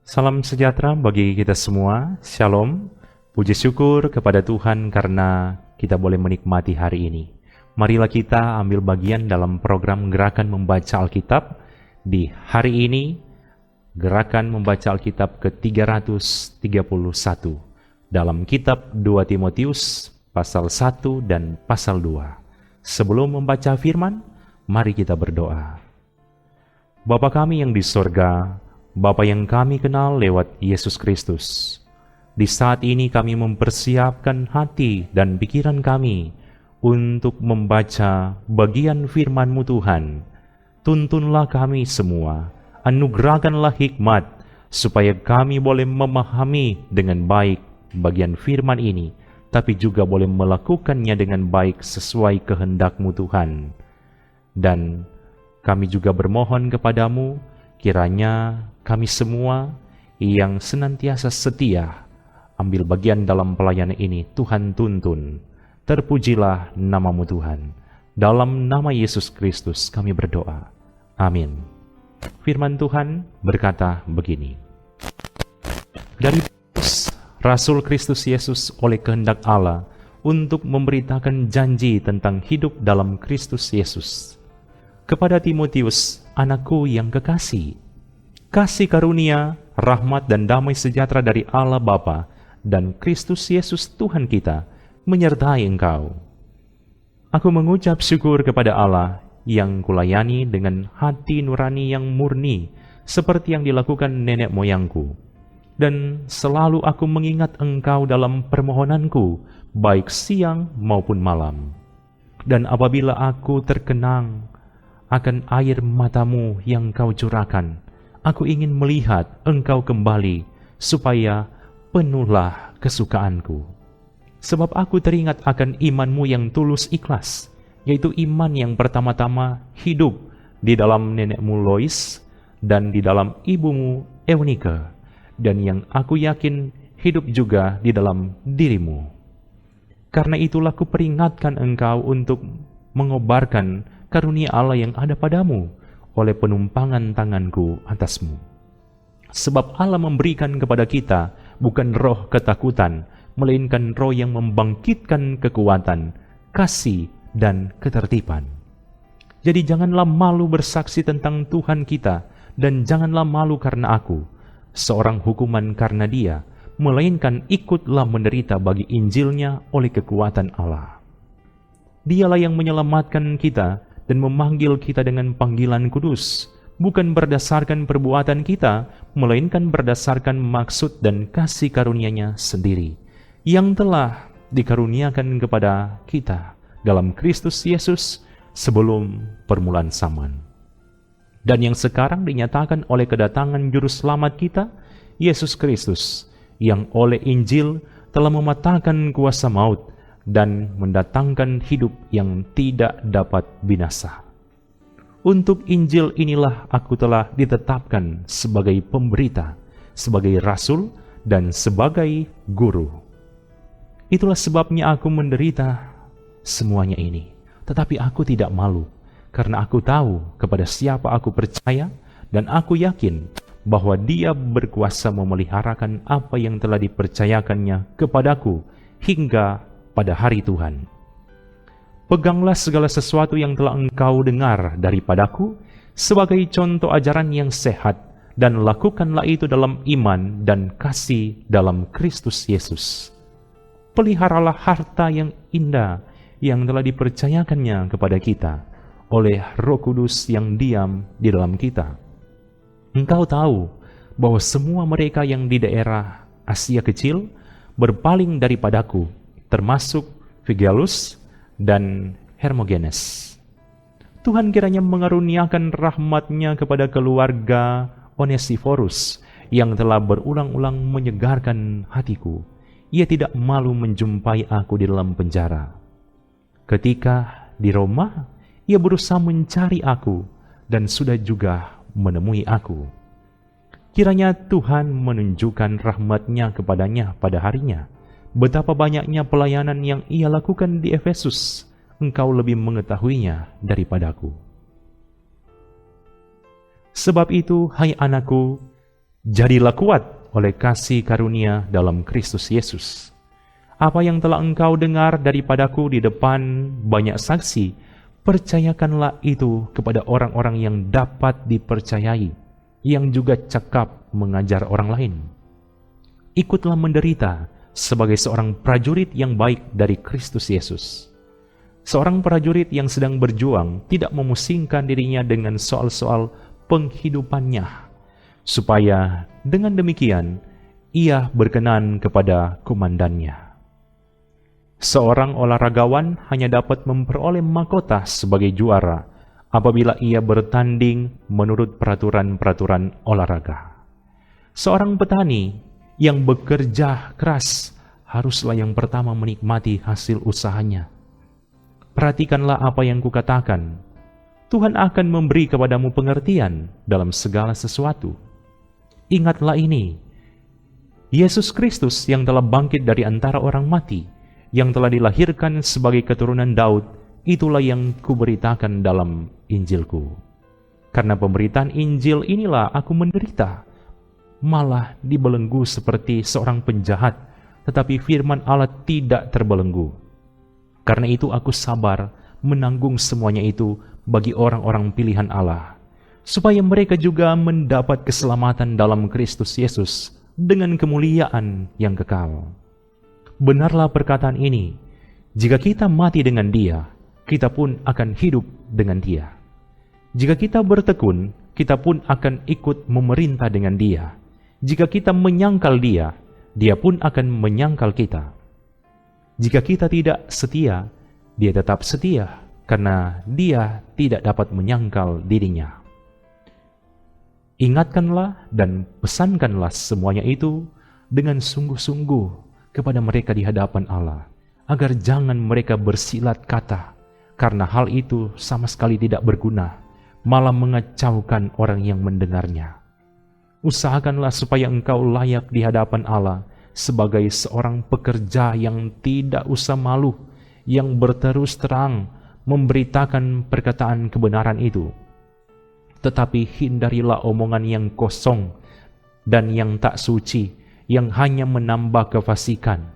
Salam sejahtera bagi kita semua. Shalom. Puji syukur kepada Tuhan karena kita boleh menikmati hari ini. Marilah kita ambil bagian dalam program Gerakan Membaca Alkitab. Di hari ini, Gerakan Membaca Alkitab ke-331 dalam kitab 2 Timotius pasal 1 dan pasal 2. Sebelum membaca firman, mari kita berdoa. Bapa kami yang di sorga, Bapa yang kami kenal lewat Yesus Kristus, di saat ini kami mempersiapkan hati dan pikiran kami untuk membaca bagian firman-Mu Tuhan. Tuntunlah kami semua, anugerahkanlah hikmat, supaya kami boleh memahami dengan baik bagian firman ini, tapi juga boleh melakukannya dengan baik sesuai kehendak-Mu Tuhan. Dan kami juga bermohon kepadamu, kiranya kami semua yang senantiasa setia ambil bagian dalam pelayanan ini, Tuhan tuntun. Terpujilah nama-Mu Tuhan. Dalam nama Yesus Kristus kami berdoa. Amin. Firman Tuhan berkata begini. Dari Rasul Kristus Yesus oleh kehendak Allah untuk memberitakan janji tentang hidup dalam Kristus Yesus. Kepada Timotius, anakku yang kekasih, kasih karunia, rahmat dan damai sejahtera dari Allah Bapa dan Kristus Yesus Tuhan kita menyertai engkau. Aku mengucap syukur kepada Allah yang kulayani dengan hati nurani yang murni, seperti yang dilakukan nenek moyangku. Dan selalu aku mengingat engkau dalam permohonanku, baik siang maupun malam. Dan apabila aku terkenang akan air matamu yang kau curahkan, aku ingin melihat engkau kembali, supaya penuhlah kesukaanku. Sebab aku teringat akan imanmu yang tulus ikhlas, yaitu iman yang pertama-tama hidup di dalam nenekmu Lois dan di dalam ibumu Eunike, dan yang aku yakin hidup juga di dalam dirimu. Karena itulah kuperingatkan engkau untuk mengobarkan karunia Allah yang ada padamu oleh penumpangan tanganku atasmu. Sebab Allah memberikan kepada kita bukan roh ketakutan, melainkan roh yang membangkitkan kekuatan, kasih, dan ketertiban. Jadi janganlah malu bersaksi tentang Tuhan kita, dan janganlah malu karena aku, seorang hukuman karena Dia, melainkan ikutlah menderita bagi Injilnya oleh kekuatan Allah. Dialah yang menyelamatkan kita dan memanggil kita dengan panggilan kudus, bukan berdasarkan perbuatan kita, melainkan berdasarkan maksud dan kasih karunia-Nya sendiri, yang telah dikaruniakan kepada kita dalam Kristus Yesus sebelum permulaan zaman. Dan yang sekarang dinyatakan oleh kedatangan Juru Selamat kita, Yesus Kristus, yang oleh Injil telah mematahkan kuasa maut dan mendatangkan hidup yang tidak dapat binasa. Untuk Injil inilah aku telah ditetapkan sebagai pemberita, sebagai rasul, dan sebagai guru. Itulah sebabnya aku menderita semuanya ini. Tetapi aku tidak malu, karena aku tahu kepada siapa aku percaya, dan aku yakin bahwa Dia berkuasa memeliharakan apa yang telah dipercayakannya kepadaku hingga pada hari Tuhan. Peganglah segala sesuatu yang telah engkau dengar daripadaku sebagai contoh ajaran yang sehat, dan lakukanlah itu dalam iman dan kasih dalam Kristus Yesus. Peliharalah harta yang indah yang telah dipercayakannya kepada kita oleh Roh Kudus yang diam di dalam kita. Engkau tahu bahwa semua mereka yang di daerah Asia Kecil berpaling daripadaku, termasuk Figelus dan Hermogenes. Tuhan kiranya mengaruniakan rahmat-Nya kepada keluarga Onesiforus yang telah berulang-ulang menyegarkan hatiku. Ia tidak malu menjumpai aku di dalam penjara. Ketika di Roma, ia berusaha mencari aku dan sudah juga menemui aku. Kiranya Tuhan menunjukkan rahmat-Nya kepadanya pada harinya, Betapa banyaknya pelayanan yang ia lakukan di Efesus, engkau lebih mengetahuinya daripadaku. Sebab itu, hai anakku, jadilah kuat oleh kasih karunia dalam Kristus Yesus. Apa yang telah engkau dengar daripadaku di depan banyak saksi, percayakanlah itu kepada orang-orang yang dapat dipercayai, yang juga cakap mengajar orang lain. Ikutlah menderita sebagai seorang prajurit yang baik dari Kristus Yesus. Seorang prajurit yang sedang berjuang tidak memusingkan dirinya dengan soal-soal penghidupannya, supaya dengan demikian ia berkenan kepada komandannya. Seorang olahragawan hanya dapat memperoleh mahkota sebagai juara apabila ia bertanding menurut peraturan-peraturan olahraga. Seorang petani yang bekerja keras haruslah yang pertama menikmati hasil usahanya. Perhatikanlah apa yang kukatakan. Tuhan akan memberi kepadamu pengertian dalam segala sesuatu. Ingatlah ini, Yesus Kristus yang telah bangkit dari antara orang mati, yang telah dilahirkan sebagai keturunan Daud, itulah yang kuberitakan dalam Injilku. Karena pemberitaan Injil inilah aku menderita, malah dibelenggu seperti seorang penjahat, tetapi firman Allah tidak terbelenggu. Karena itu aku sabar menanggung semuanya itu bagi orang-orang pilihan Allah, supaya mereka juga mendapat keselamatan dalam Kristus Yesus dengan kemuliaan yang kekal. Benarlah perkataan ini, jika kita mati dengan Dia, kita pun akan hidup dengan Dia. Jika kita bertekun, kita pun akan ikut memerintah dengan Dia. Jika kita menyangkal Dia, Dia pun akan menyangkal kita. Jika kita tidak setia, Dia tetap setia, karena Dia tidak dapat menyangkal dirinya. Ingatkanlah dan pesankanlah semuanya itu dengan sungguh-sungguh kepada mereka di hadapan Allah, agar jangan mereka bersilat kata, karena hal itu sama sekali tidak berguna, malah mengacaukan orang yang mendengarnya. Usahakanlah supaya engkau layak di hadapan Allah sebagai seorang pekerja yang tidak usah malu, yang berterus terang memberitakan perkataan kebenaran itu. Tetapi hindarilah omongan yang kosong dan yang tak suci, yang hanya menambah kefasikan.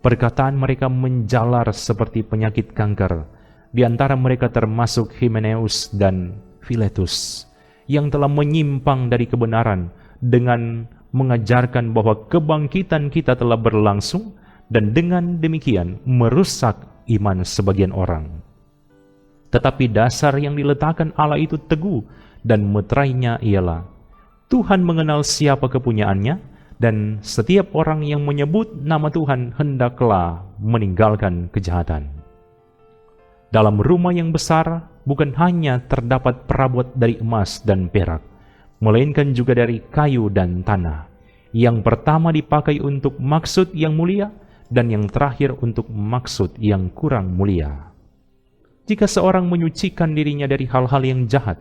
Perkataan mereka menjalar seperti penyakit kanker. Di antara mereka termasuk Himeneus dan Filetus, yang telah menyimpang dari kebenaran dengan mengajarkan bahwa kebangkitan kita telah berlangsung, dan dengan demikian merusak iman sebagian orang. Tetapi dasar yang diletakkan Allah itu teguh, dan meterainya ialah Tuhan mengenal siapa kepunyaannya, dan setiap orang yang menyebut nama Tuhan hendaklah meninggalkan kejahatan. Dalam rumah yang besar bukan hanya terdapat perabot dari emas dan perak, melainkan juga dari kayu dan tanah. Yang pertama dipakai untuk maksud yang mulia, dan yang terakhir untuk maksud yang kurang mulia. Jika seorang menyucikan dirinya dari hal-hal yang jahat,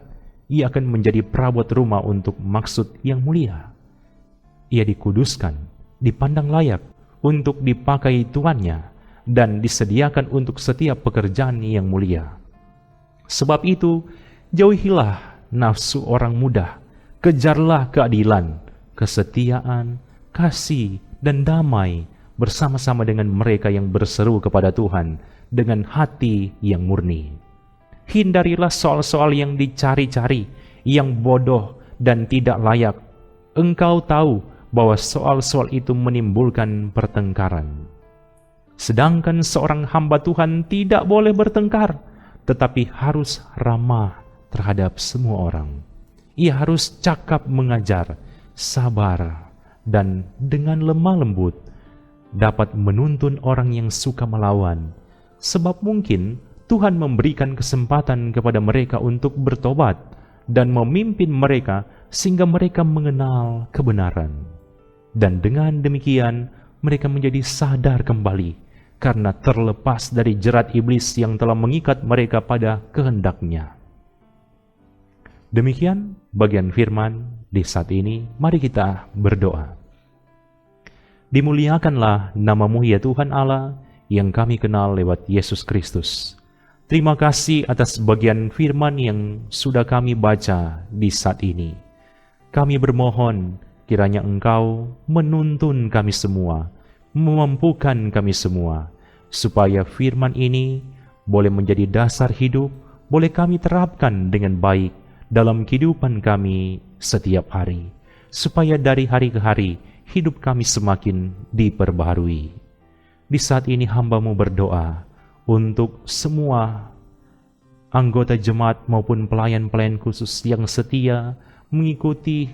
ia akan menjadi perabot rumah untuk maksud yang mulia. Ia dikuduskan, dipandang layak untuk dipakai tuannya, dan disediakan untuk setiap pekerjaan yang mulia. Sebab itu, jauhilah nafsu orang muda, kejarlah keadilan, kesetiaan, kasih, dan damai bersama-sama dengan mereka yang berseru kepada Tuhan dengan hati yang murni. Hindarilah soal-soal yang dicari-cari, yang bodoh dan tidak layak. Engkau tahu bahwa soal-soal itu menimbulkan pertengkaran. Sedangkan seorang hamba Tuhan tidak boleh bertengkar, tetapi harus ramah terhadap semua orang. Ia harus cakap mengajar, sabar, dan dengan lemah lembut dapat menuntun orang yang suka melawan. Sebab mungkin Tuhan memberikan kesempatan kepada mereka untuk bertobat dan memimpin mereka sehingga mereka mengenal kebenaran. Dan dengan demikian mereka menjadi sadar kembali karena terlepas dari jerat iblis yang telah mengikat mereka pada kehendaknya. Demikian bagian firman di saat ini. Mari kita berdoa. Dimuliakanlah nama-Mu ya Tuhan Allah yang kami kenal lewat Yesus Kristus. Terima kasih atas bagian firman yang sudah kami baca di saat ini. Kami bermohon kiranya Engkau menuntun kami semua, memampukan kami semua, supaya firman ini boleh menjadi dasar hidup, boleh kami terapkan dengan baik dalam kehidupan kami setiap hari, supaya dari hari ke hari hidup kami semakin diperbaharui. Di saat ini hamba-Mu berdoa untuk semua anggota jemaat maupun pelayan-pelayan khusus yang setia mengikuti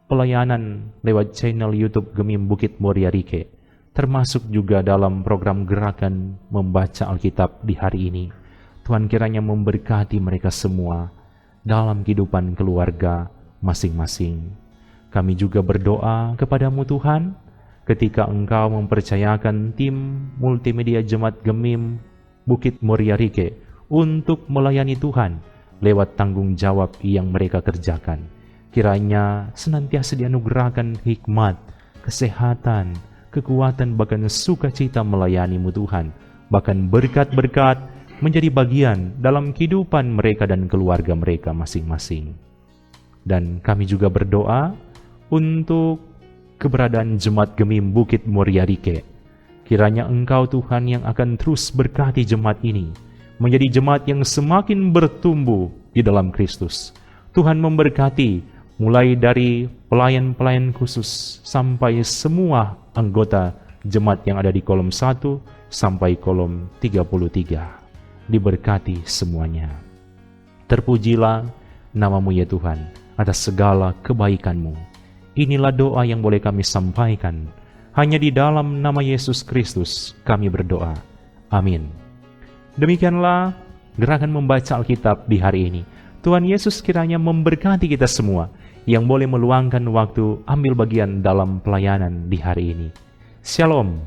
pelayanan lewat channel YouTube Gemim Bukit Muria Rike, termasuk juga dalam program gerakan membaca Alkitab di hari ini. Tuhan kiranya memberkati mereka semua dalam kehidupan keluarga masing-masing. Kami juga berdoa kepada-Mu Tuhan, ketika Engkau mempercayakan tim multimedia Jemaat Gemim Bukit Muria Rike untuk melayani Tuhan lewat tanggung jawab yang mereka kerjakan. Kiranya senantiasa dianugerahkan hikmat, kesehatan, kekuatan, bahkan sukacita melayani-Mu Tuhan. Bahkan berkat-berkat menjadi bagian dalam kehidupan mereka dan keluarga mereka masing-masing. Dan kami juga berdoa untuk keberadaan Jemaat Gemim Bukit Muria Rike. Kiranya Engkau Tuhan yang akan terus berkati jemaat ini, menjadi jemaat yang semakin bertumbuh di dalam Kristus. Tuhan memberkati mulai dari pelayan-pelayan khusus sampai semua anggota jemaat yang ada di kolom 1 sampai kolom 33. Diberkati semuanya. Terpujilah nama-Mu ya Tuhan atas segala kebaikan-Mu. Inilah doa yang boleh kami sampaikan. Hanya di dalam nama Yesus Kristus kami berdoa. Amin. Demikianlah gerakan membaca Alkitab di hari ini. Tuhan Yesus kiranya memberkati kita semua yang boleh meluangkan waktu ambil bagian dalam pelayanan di hari ini. Shalom.